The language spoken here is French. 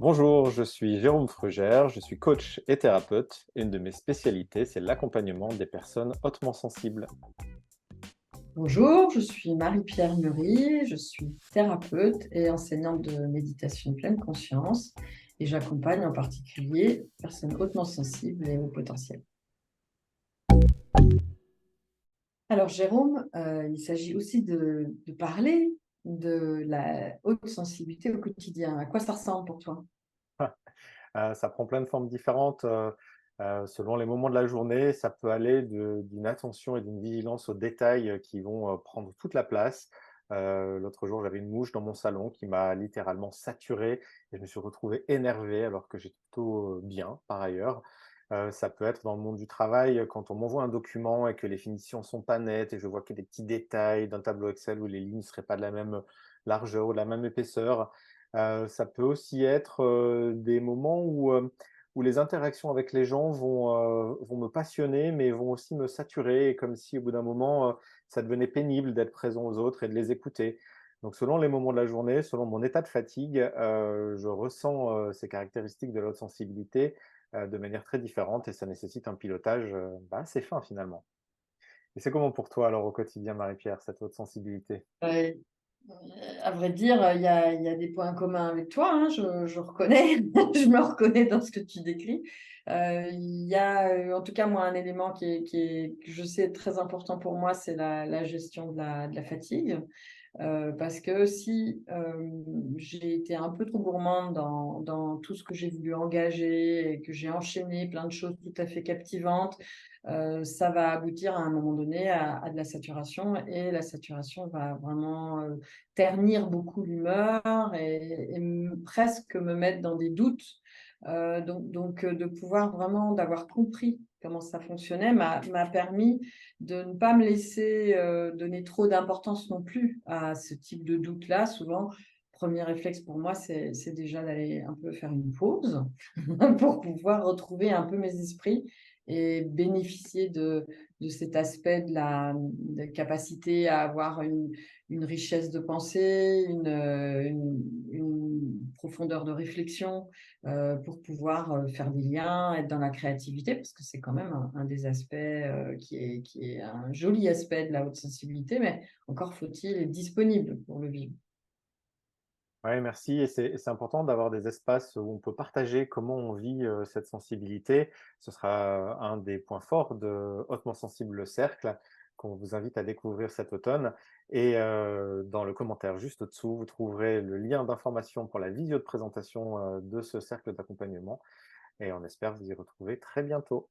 Bonjour, je suis Jérôme Frugère, je suis coach et thérapeute. Une de mes spécialités, c'est l'accompagnement des personnes hautement sensibles. Bonjour, je suis Marie-Pierre Meury, je suis thérapeute et enseignante de méditation pleine conscience et j'accompagne en particulier les personnes hautement sensibles et au potentiel. Alors Jérôme, il s'agit aussi de parler de la haute sensibilité au quotidien. À quoi ça ressemble pour toi? Ça prend plein de formes différentes selon les moments de la journée. Ça peut aller d'une attention et d'une vigilance aux détails qui vont prendre toute la place. L'autre jour, j'avais une mouche dans mon salon qui m'a littéralement saturé et je me suis retrouvé énervé alors que j'étais plutôt bien par ailleurs. Ça peut être dans le monde du travail quand on m'envoie un document et que les finitions sont pas nettes et je vois qu'il y a des petits détails d'un tableau Excel où les lignes ne seraient pas de la même largeur ou de la même épaisseur. Ça peut aussi être, des moments où les interactions avec les gens vont me passionner, mais vont aussi me saturer, et comme si au bout d'un moment, ça devenait pénible d'être présent aux autres et de les écouter. Donc selon les moments de la journée, selon mon état de fatigue, je ressens, ces caractéristiques de la haute sensibilité, de manière très différente, et ça nécessite un pilotage, assez fin finalement. Et c'est comment pour toi alors au quotidien, Marie-Pierre, cette haute sensibilité? Euh, à vrai dire, il y a des points communs avec toi, hein, je reconnais, je me reconnais dans ce que tu décris. Il y a, en tout cas, moi, un élément que je sais très important pour moi, c'est la gestion de la fatigue. Parce que si j'ai été un peu trop gourmande dans tout ce que j'ai voulu engager et que j'ai enchaîné plein de choses tout à fait captivantes, ça va aboutir à un moment donné à de la saturation et la saturation va vraiment ternir beaucoup l'humeur et presque me mettre dans des doutes. Donc, de pouvoir vraiment d'avoir compris comment ça fonctionnait m'a permis de ne pas me laisser donner trop d'importance non plus à ce type de doute-là. Souvent, premier réflexe pour moi, c'est déjà d'aller un peu faire une pause pour pouvoir retrouver un peu mes esprits et bénéficier de cet aspect de capacité à avoir une richesse de pensée, une profondeur de réflexion pour pouvoir faire des liens, être dans la créativité, parce que c'est quand même un des aspects qui est un joli aspect de la haute sensibilité, mais encore faut-il être disponible pour le vivre. Ouais, merci. Et c'est important d'avoir des espaces où on peut partager comment on vit cette sensibilité. Ce sera un des points forts de Hautement Sensible le Cercle, qu'on vous invite à découvrir cet automne. Et dans le commentaire juste au-dessous, vous trouverez le lien d'information pour la visio de présentation de ce cercle d'accompagnement. Et on espère vous y retrouver très bientôt.